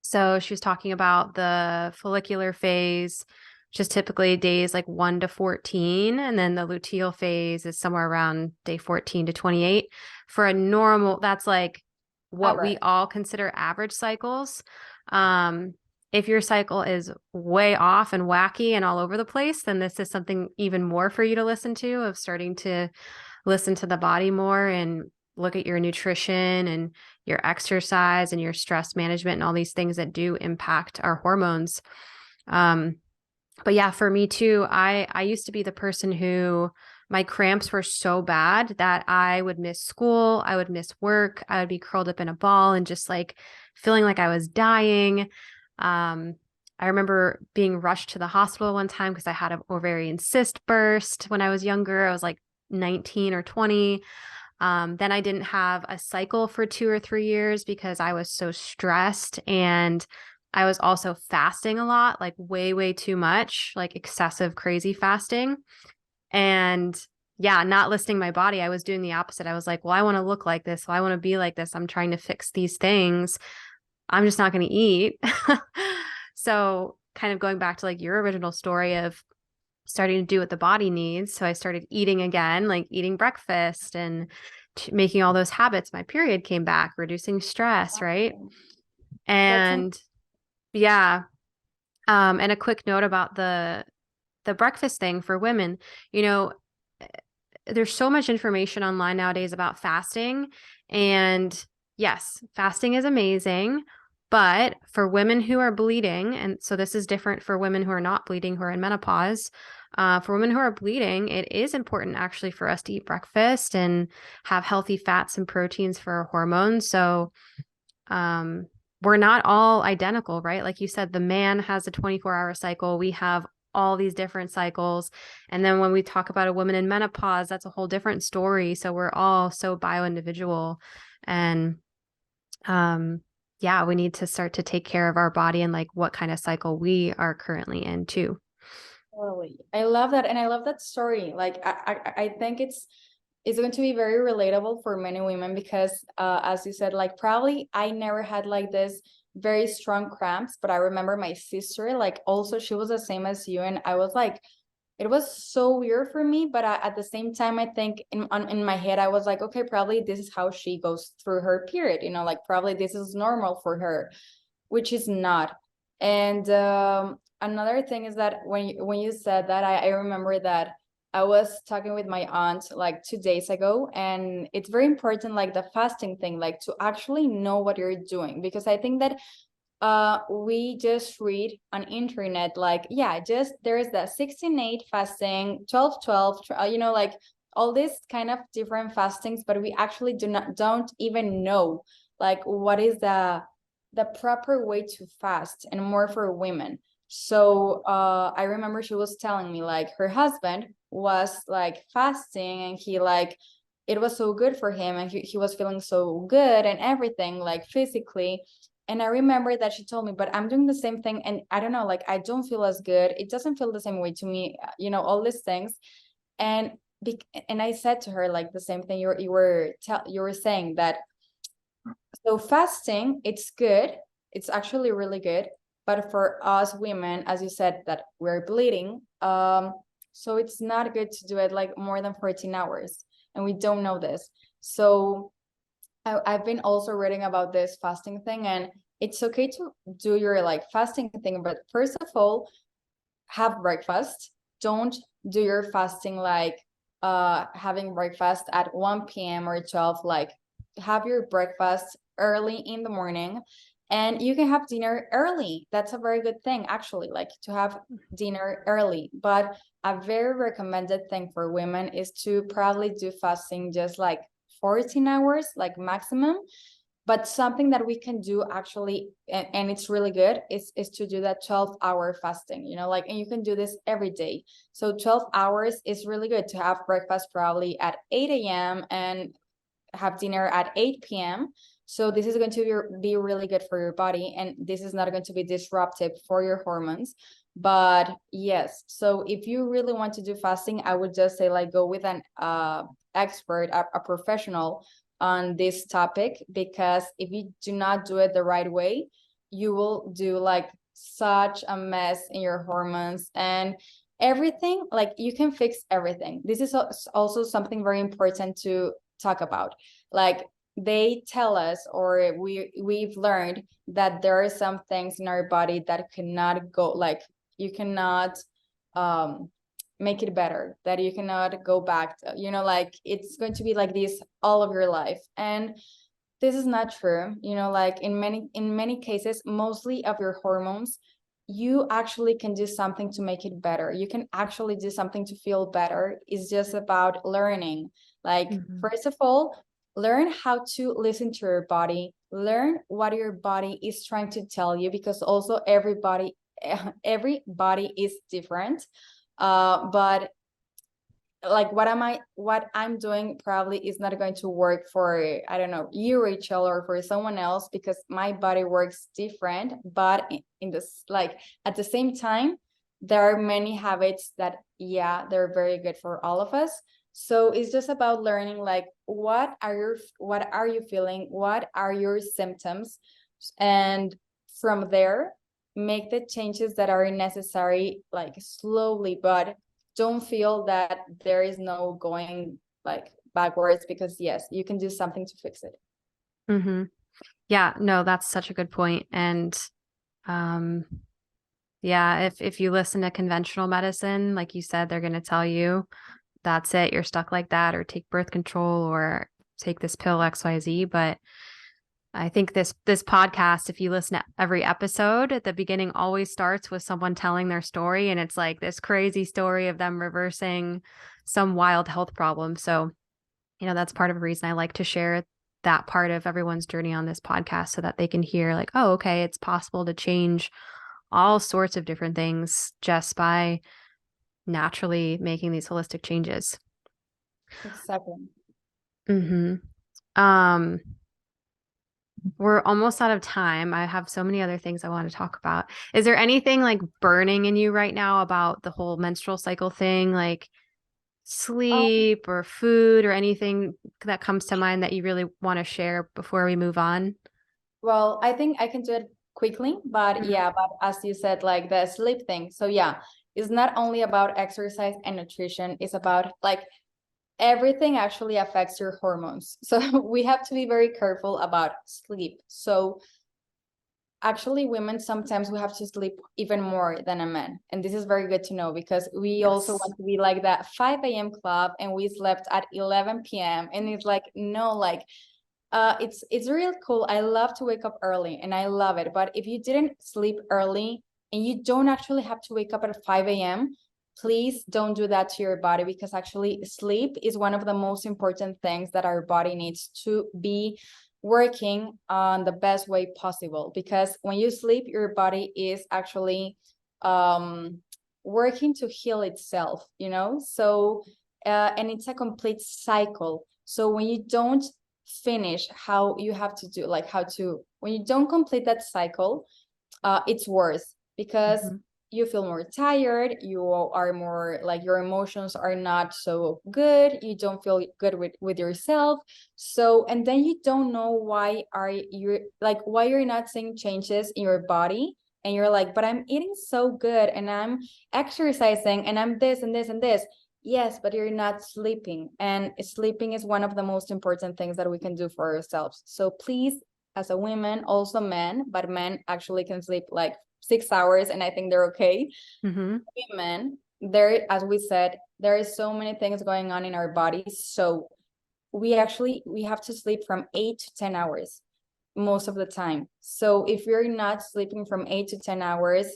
So she was talking about the follicular phase, which is typically days like 1 to 14. And then the luteal phase is somewhere around day 14 to 28. For a normal, that's like what we all consider average cycles. If your cycle is way off and wacky and all over the place, then this is something even more for you to listen to, of starting to listen to the body more and look at your nutrition and your exercise and your stress management and all these things that do impact our hormones. But yeah, for me too, I used to be the person who my cramps were so bad that I would miss school, I would miss work, I would be curled up in a ball and just like feeling like I was dying. I remember being rushed to the hospital one time because I had an ovarian cyst burst when I was younger. I was like 19 or 20. Then I didn't have a cycle for 2 or 3 years because I was so stressed, and I was also fasting a lot, like way, way too much, like excessive, crazy fasting. And yeah, not listening to my body. I was doing the opposite. I was like, well, I want to look like this. Well, I want to be like this. I'm trying to fix these things. I'm just not going to eat. So kind of going back to like your original story of starting to do what the body needs. So I started eating again, like eating breakfast and making all those habits. My period came back, reducing stress, right? And yeah. And a quick note about the breakfast thing for women, you know, there's so much information online nowadays about fasting. And yes, fasting is amazing. But for women who are bleeding, and so this is different for women who are not bleeding, who are in menopause, for women who are bleeding, it is important actually for us to eat breakfast and have healthy fats and proteins for our hormones. So we're not all identical, right? Like you said, the man has a 24-hour cycle. We have all these different cycles. And then when we talk about a woman in menopause, that's a whole different story. So we're all so bio-individual. And yeah, we need to start to take care of our body and like what kind of cycle we are currently in too. Totally. I love that. And I love that story. Like, I think it's going to be very relatable for many women because, as you said, like probably I never had like this very strong cramps, but I remember my sister, like also she was the same as you. And I was like, it was so weird for me, but at the same time, I think in my head, I was like, okay, probably this is how she goes through her period, you know, like probably this is normal for her, which is not. And another thing is that when you said that, I remember that I was talking with my aunt like 2 days ago, and it's very important, like the fasting thing, like to actually know what you're doing, because I think that we just read on internet like, yeah, just there is the 16-8 fasting, 12-12, like all these kind of different fastings, but we actually don't even know like what is the proper way to fast, and more for women. So I remember she was telling me like her husband was like fasting, and he like it was so good for him, and he was feeling so good and everything, like physically. And I remember that she told me, but I'm doing the same thing, and I don't know, like I don't feel as good. It doesn't feel the same way to me, all these things. And and I said to her like the same thing you were saying, that so fasting, it's good. It's actually really good. But for us women, as you said, that we're bleeding, so it's not good to do it like more than 14 hours. And we don't know this. So I've been also reading about this fasting thing, and it's okay to do your like fasting thing. But first of all, have breakfast. Don't do your fasting like having breakfast at 1 p.m. or 12. Like have your breakfast early in the morning, and you can have dinner early. That's a very good thing, actually, like to have dinner early. But a very recommended thing for women is to probably do fasting just like 14 hours, like maximum. But something that we can do actually, and it's really good, is to do that 12-hour fasting, like, and you can do this every day. So 12 hours is really good to have breakfast probably at 8 a.m. and have dinner at 8 p.m. So this is going to be really good for your body, and this is not going to be disruptive for your hormones. But yes, so if you really want to do fasting, I would just say like go with an expert, a professional on this topic, because if you do not do it the right way, you will do like such a mess in your hormones and everything. Like you can fix everything. This is also something very important to talk about. Like they tell us, or we've learned that there are some things in our body that cannot go, like you cannot make it better, that you cannot go back to, like it's going to be like this all of your life. And this is not true. Like in many cases, mostly of your hormones, you actually can do something to make it better. You can actually do something to feel better. It's just about learning. Like first of all, learn how to listen to your body, learn what your body is trying to tell you, because also everybody is different. But like what I'm doing probably is not going to work for, I don't know, you, Rachel, or for someone else, because my body works different. But in this, like at the same time, there are many habits that, yeah, they're very good for all of us. So it's just about learning, like what are you feeling, what are your symptoms, and from there make the changes that are necessary, like slowly. But don't feel that there is no going like backwards, because yes, you can do something to fix it. Mm-hmm. Yeah, no, that's such a good point. And yeah, if you listen to conventional medicine, like you said, they're going to tell you that's it, you're stuck like that, or take birth control, or take this pill XYZ. But I think this podcast, if you listen to every episode, at the beginning always starts with someone telling their story, and it's like this crazy story of them reversing some wild health problem. So, that's part of the reason I like to share that part of everyone's journey on this podcast, so that they can hear like, oh, okay, it's possible to change all sorts of different things just by naturally making these holistic changes. Exactly. We're almost out of time. I have so many other things I want to talk about. Is there anything like burning in you right now about the whole menstrual cycle thing, like sleep or food, or anything that comes to mind that you really want to share before we move on? Well, I think I can do it quickly, but yeah, but as you said, like the sleep thing. So yeah, it's not only about exercise and nutrition, it's about like everything actually affects your hormones. So we have to be very careful about sleep. So actually women, sometimes we have to sleep even more than a man. And this is very good to know, because we also Yes. want to be like that 5 a.m. club and we slept at 11 p.m. And it's like, no, like, it's real cool. I love to wake up early and I love it. But if you didn't sleep early and you don't actually have to wake up at 5 a.m., please don't do that to your body, because actually sleep is one of the most important things that our body needs to be working on the best way possible. Because when you sleep, your body is actually working to heal itself, you know? So, and it's a complete cycle. So when you don't finish how you have to do, like when you don't complete that cycle, it's worse, because Mhm. you feel more tired, you are more like, your emotions are not so good, you don't feel good with yourself. So, and then you don't know why you're not seeing changes in your body, and you're like, but I'm eating so good and I'm exercising and I'm this and this and this. Yes, but you're not sleeping, and sleeping is one of the most important things that we can do for ourselves. So please, as a woman, also men, but men actually can sleep like 6 hours and I think they're okay. Mhm. Women, there, as we said, there is so many things going on in our bodies. So we have to sleep from 8 to 10 hours most of the time. So if you're not sleeping from 8 to 10 hours,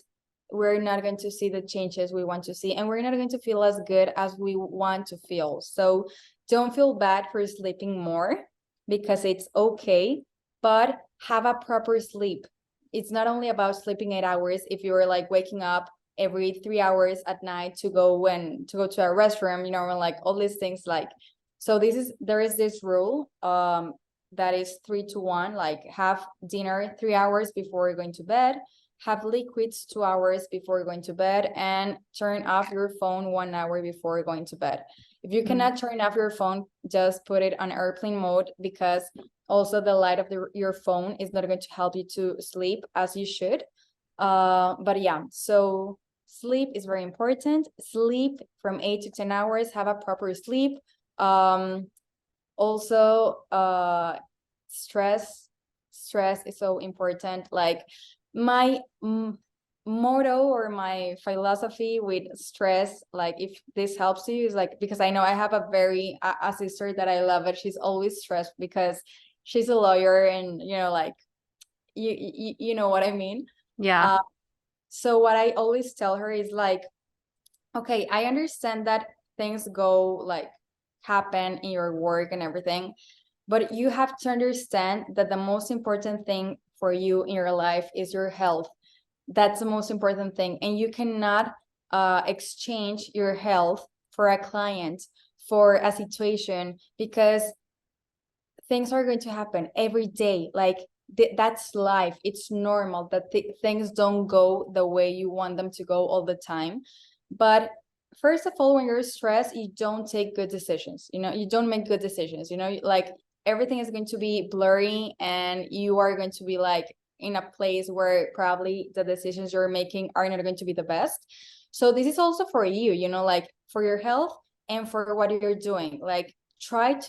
we're not going to see the changes we want to see, and we're not going to feel as good as we want to feel. So don't feel bad for sleeping more, because it's okay, but have a proper sleep. It's not only about sleeping 8 hours. If you're like waking up every 3 hours at night to go to a restroom, you know, and like all these things, like, so there is this rule that is 3 to 1, like have dinner 3 hours before you're going to bed, have liquids 2 hours before you're going to bed, and turn off your phone 1 hour before you're going to bed. If you cannot turn off your phone, just put it on airplane mode, because also the light of your phone is not going to help you to sleep as you should. But yeah, so sleep is very important. Sleep from 8 to 10 hours, have a proper sleep. Also, stress is so important. Like my motto or my philosophy with stress, like if this helps you, is like, because I know I have a sister that I love, it, she's always stressed because she's a lawyer, and you know, like, you know what I mean. Yeah. So what I always tell her is like, okay, I understand that things go like happen in your work and everything, but you have to understand that the most important thing for you in your life is your health. That's the most important thing. And you cannot exchange your health for a client, for a situation, because things are going to happen every day. Like that's life. It's normal that things don't go the way you want them to go all the time. But first of all, when you're stressed, you don't take good decisions. You know, you don't make good decisions. You know, like everything is going to be blurry, and you are going to be like in a place where probably the decisions you're making are not going to be the best. So this is also for you, you know, like for your health and for what you're doing. Like try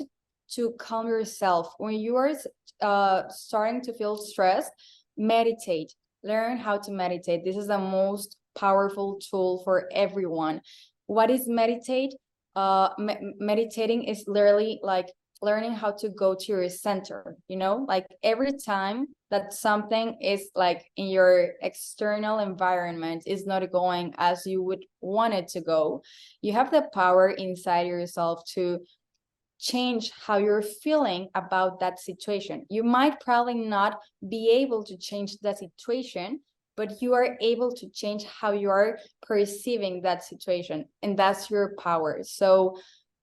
to calm yourself when you are starting to feel stressed. Meditate. Learn how to meditate. This is the most powerful tool for everyone. What is meditate? Meditating is literally like learning how to go to your center, you know, like every time that something is like in your external environment is not going as you would want it to go, you have the power inside yourself to change how you're feeling about that situation. You might probably not be able to change the situation, but you are able to change how you are perceiving that situation, and that's your power. So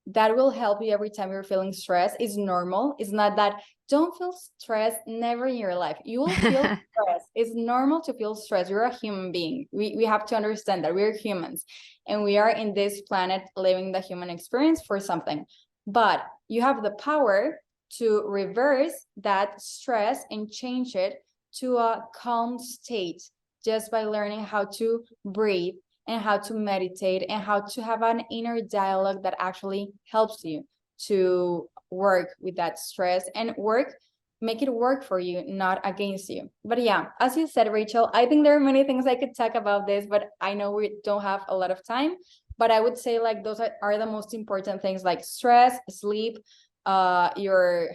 that will help you every time you're feeling stressed. It's normal. It's not that don't feel stressed never in your life. You will feel stress. It's normal to feel stress. You're a human being. We have to understand that we're humans, and we are in this planet living the human experience for something. But you have the power to reverse that stress and change it to a calm state just by learning how to breathe and how to meditate and how to have an inner dialogue that actually helps you to work with that stress and work make it work for you, not against you. But yeah, as you said, Rachel, I think there are many things I could talk about this, but I know we don't have a lot of time. But I would say like those are the most important things, like stress, sleep, how you're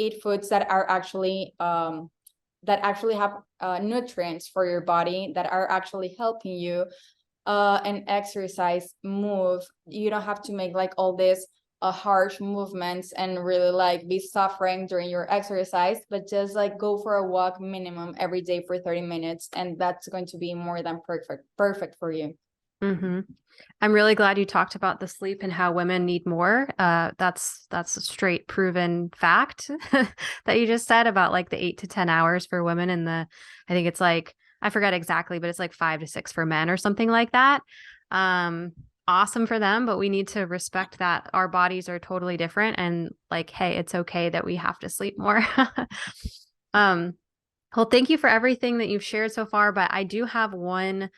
eat foods that are actually have nutrients for your body, that are actually helping you, and exercise, move. You don't have to make like all this harsh movements and really like be suffering during your exercise, but just like go for a walk minimum every day for 30 minutes, and that's going to be more than perfect for you. Mm-hmm. I'm really glad you talked about the sleep and how women need more. That's a straight proven fact that you just said about like the 8 to 10 hours for women, and I think it's like, I forget exactly, but it's like 5 to 6 for men or something like that. Awesome for them, but we need to respect that our bodies are totally different, and like, hey, it's okay that we have to sleep more. Well, thank you for everything that you've shared so far, but I do have one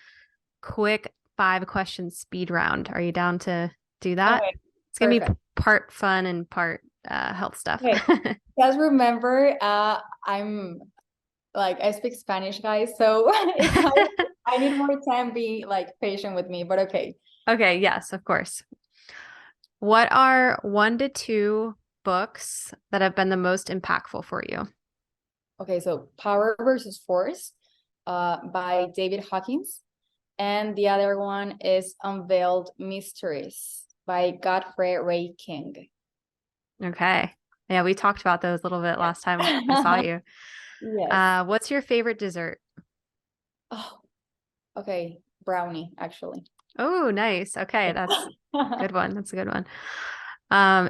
quick 5-question speed round. Are you down to do that? Okay, It's gonna be perfect. part fun and part health stuff. Okay. Just remember, I'm like, I speak Spanish, guys, so I need more time. Be like patient with me, but okay. Okay, yes, of course. What are 1 to 2 books that have been the most impactful for you? Okay, so Power versus Force, by David Hawkins. And the other one is Unveiled Mysteries by Godfrey Ray King. Okay. Yeah, we talked about those a little bit last time I saw you. Yes. What's your favorite dessert? Oh, okay. Brownie, actually. Oh, nice. Okay, that's a good one. That's a good one.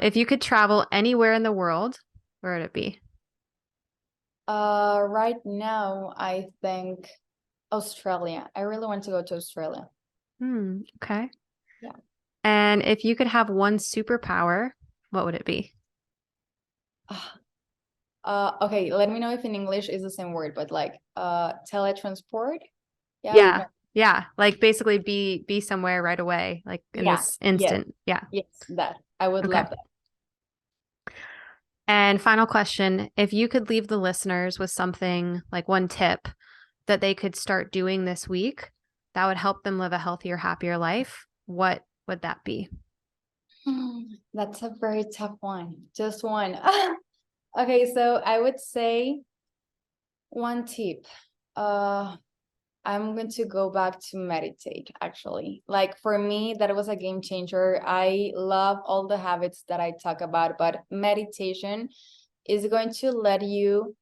If you could travel anywhere in the world, where would it be? Right now, I think Australia. I really want to go to Australia. Okay. Yeah. And if you could have one superpower, what would it be? Okay, let me know if in English is the same word, but like teletransport. Yeah. Yeah. Like basically be somewhere right away, like in this instant. Yeah. Yes, that. I would Okay. love that. And final question, if you could leave the listeners with something like one tip that they could start doing this week that would help them live a healthier, happier life, what would that be? That's a very tough one. Just one. Okay, so I would say one tip. I'm going to go back to meditate, actually. Like for me, that was a game changer. I love all the habits that I talk about, but meditation is going to let you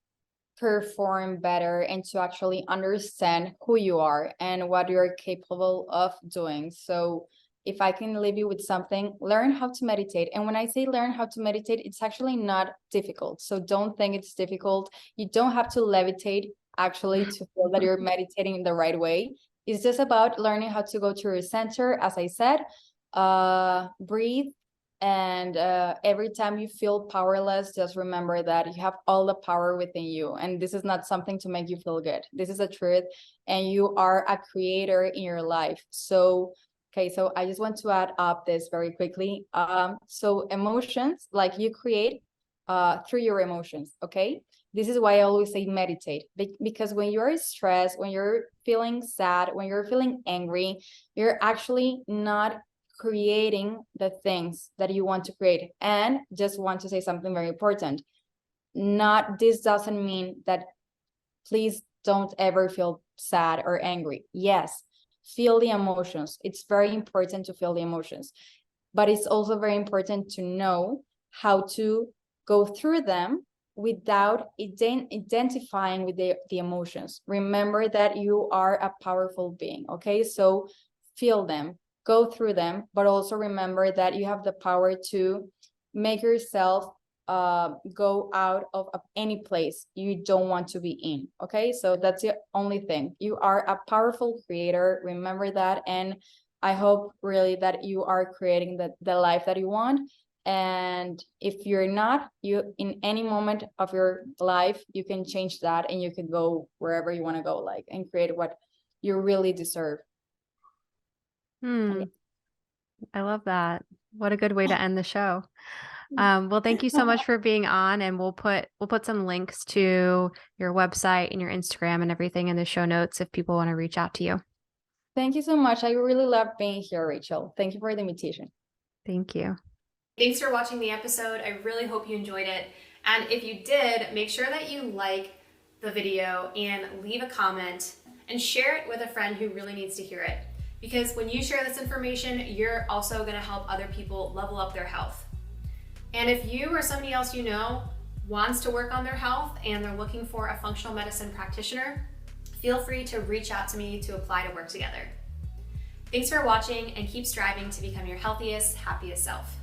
perform better and to actually understand who you are and what you're capable of doing. So if I can leave you with something, learn how to meditate. And when I say learn how to meditate, it's actually not difficult. So don't think it's difficult. You don't have to levitate actually to feel that you're meditating in the right way. It's just about learning how to go to your center, as I said, breathe. And every time you feel powerless, just remember that you have all the power within you. And this is not something to make you feel good. This is a truth. And you are a creator in your life. So, okay, so I just want to add up this very quickly. So emotions, like you create through your emotions, okay? This is why I always say meditate. Because when you're stressed, when you're feeling sad, when you're feeling angry, you're actually not creating the things that you want to create. And just want to say something very important. This doesn't mean that please don't ever feel sad or angry. Yes, feel the emotions. It's very important to feel the emotions, but it's also very important to know how to go through them without identifying with the emotions. Remember that you are a powerful being, okay? So feel them, go through them, but also remember that you have the power to make yourself go out of any place you don't want to be in, okay? So that's the only thing. You are a powerful creator, remember that, and I hope really that you are creating the life that you want. And if you're not, you in any moment of your life, you can change that and you can go wherever you want to go, like, and create what you really deserve. I love that. What a good way to end the show. Well, thank you so much for being on, and we'll put some links to your website and your Instagram and everything in the show notes if people want to reach out to you. Thank you so much. I really love being here, Rachel. Thank you for the invitation. Thank you. Thanks for watching the episode. I really hope you enjoyed it. And if you did, make sure that you like the video and leave a comment and share it with a friend who really needs to hear it. Because when you share this information, you're also going to help other people level up their health. And if you or somebody else you know wants to work on their health and they're looking for a functional medicine practitioner, feel free to reach out to me to apply to work together. Thanks for watching, and keep striving to become your healthiest, happiest self.